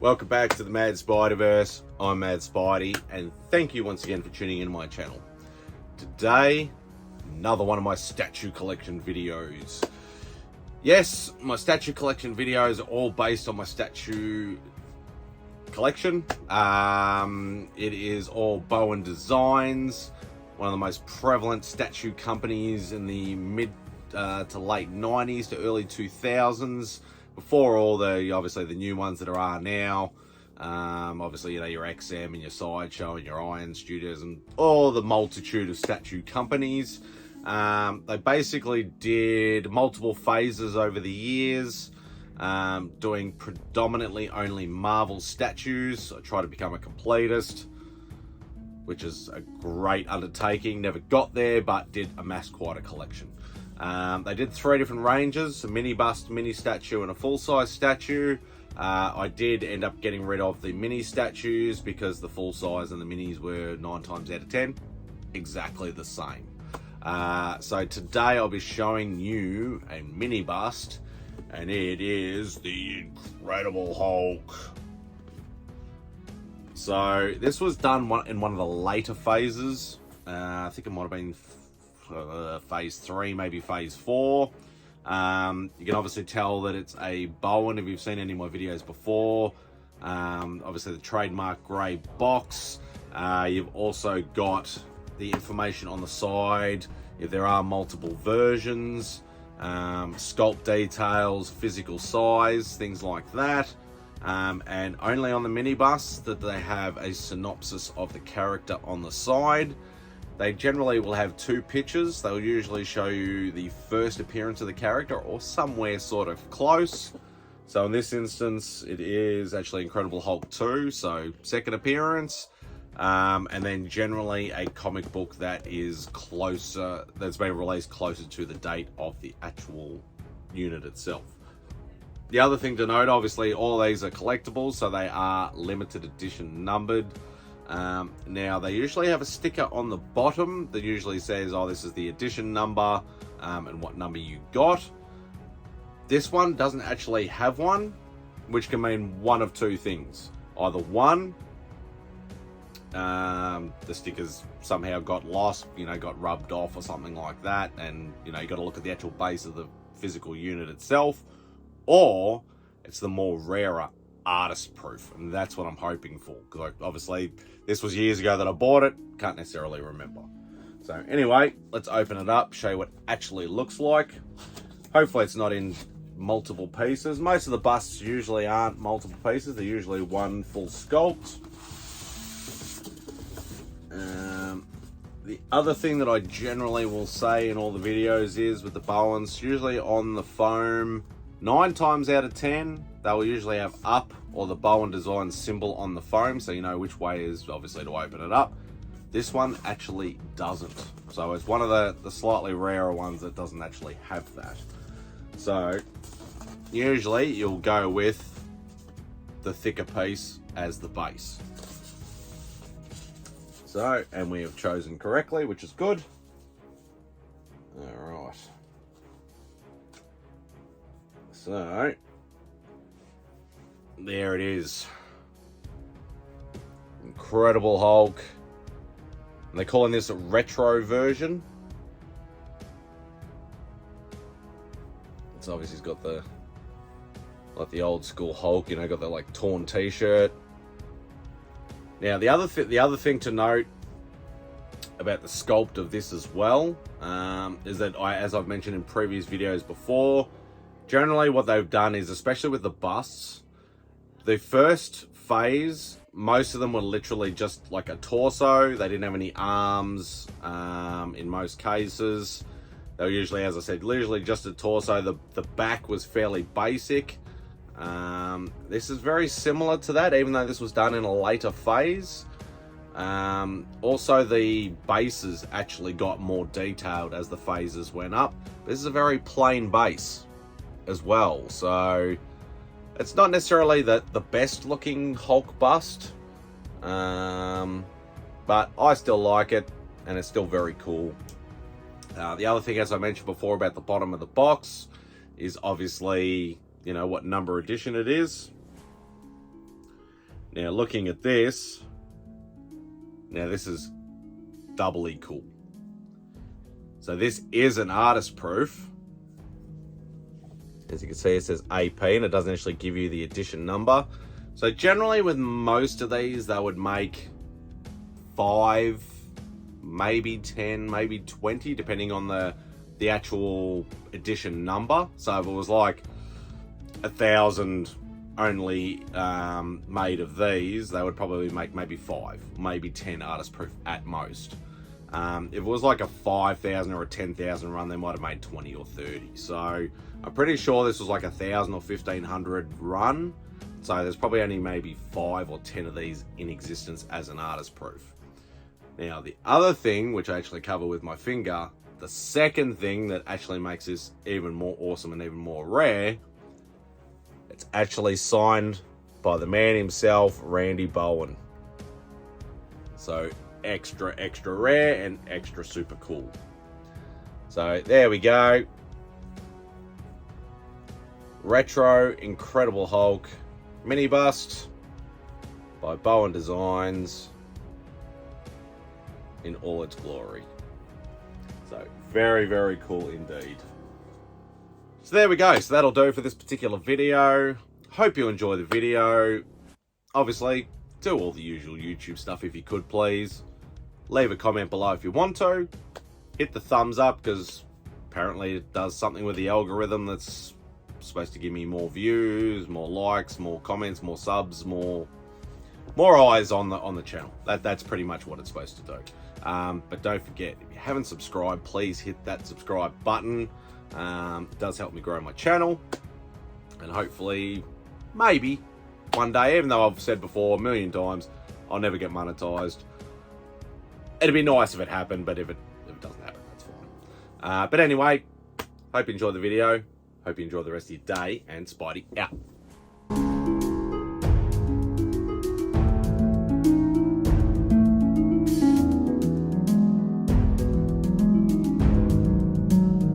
Welcome back to the Mad Spider-Verse. I'm Mad Spidey, and thank you once again for tuning in to my channel. Today, another one of my statue collection videos. Yes, my statue collection videos are all based on my statue collection. It is all Bowen Designs, one of the most prevalent statue companies in the mid to late 90s to early 2000s. Before all the, obviously, the new ones that are now. Obviously, you know, your XM and your Sideshow and your Iron Studios and all the multitude of statue companies. They basically did multiple phases over the years, doing predominantly only Marvel statues. I tried to become a completist, which is a great undertaking. Never got there, but did amass quite a collection. They did 3 different ranges: a mini bust, mini statue, and a full-size statue. I did end up getting rid of the mini statues because the full-size and the minis were 9 times out of 10 exactly the same. So today I'll be showing you a mini bust, and it is the Incredible Hulk. So this was done in one of the later phases. I think it might have been phase 3, maybe phase 4. You can obviously tell that it's a Bowen if you've seen any of my videos before. Obviously the trademark grey box. You've also got the information on the side if there are multiple versions, sculpt details, physical size, things like that. And only on the mini bust that they have a synopsis of the character on the side. They generally will have 2 pictures. They'll usually show you the first appearance of the character or somewhere sort of close. So in this instance, it is actually Incredible Hulk 2, so second appearance. And then generally a comic book that is closer, that's been released closer to the date of the actual unit itself. The other thing to note, obviously all these are collectibles, so they are limited edition numbered. Now they usually have a sticker on the bottom that usually says, oh, this is the edition number, and what number you got. This one doesn't actually have one, which can mean one of 2 things. Either one, the stickers somehow got lost, you know, got rubbed off or something like that, and you know, you got to look at the actual base of the physical unit itself, or it's the more rarer artist proof, and that's what I'm hoping for, because obviously this was years ago that I bought it, can't necessarily remember. So anyway, let's open it up, show you what it actually looks like. Hopefully it's not in multiple pieces. Most of the busts usually aren't multiple pieces, they're usually one full sculpt. The other thing that I generally will say in all the videos is with the Bowens, usually on the foam, 9 times out of 10, they will usually have up or the Bowen Designs symbol on the foam, so you know which way is obviously to open it up. This one actually doesn't. So it's one of the slightly rarer ones that doesn't actually have that. So usually you'll go with the thicker piece as the base. So, and we have chosen correctly, which is good. All right. So, there it is. Incredible Hulk. And they're calling this a retro version. It's obviously got the, like the old school Hulk, you know, got the like torn t-shirt. Now the other thing to note about the sculpt of this as well, is that as I've mentioned in previous videos before, generally what they've done is, especially with the busts, the first phase, most of them were literally just like a torso. They didn't have any arms in most cases. They were usually, as I said, literally just a torso. The back was fairly basic. This is very similar to that, even though this was done in a later phase. Also, the bases actually got more detailed as the phases went up. This is a very plain base as well, so it's not necessarily the best looking Hulk bust, but I still like it, and it's still very cool. The other thing, as I mentioned before about the bottom of the box, is obviously, you know, what number edition it is. Now looking at this, now this is doubly cool. So this is an artist proof. As you can see, it says AP and it doesn't actually give you the edition number. So generally with most of these, they would make 5, maybe 10, maybe 20, depending on the actual edition number. So if it was like 1,000 only made of these, they would probably make maybe 5, maybe 10 artist proof at most. If it was like a 5,000 or a 10,000 run, they might have made 20 or 30. So I'm pretty sure this was like 1,000 or 1,500 run. So there's probably only maybe 5 or 10 of these in existence as an artist proof. Now the other thing, which I actually cover with my finger, the second thing that actually makes this even more awesome and even more rare, it's actually signed by the man himself, Randy Bowen. So extra, extra rare and extra super cool. So there we go. Retro Incredible Hulk mini bust by Bowen Designs in all its glory. So very, very cool indeed. So there we go. So that'll do for this particular video. Hope you enjoy the video. Obviously, do all the usual YouTube stuff if you could, please. Leave a comment below if you want to. Hit the thumbs up, because apparently it does something with the algorithm that's supposed to give me more views, more likes, more comments, more subs, more eyes on the channel. That's pretty much what it's supposed to do. But don't forget, if you haven't subscribed, please hit that subscribe button. It does help me grow my channel, and hopefully, maybe one day, even though I've said before a million times, I'll never get monetized. It'd be nice if it happened, but if it doesn't happen, that's fine. But anyway, hope you enjoyed the video. Hope you enjoy the rest of your day, and Spidey out.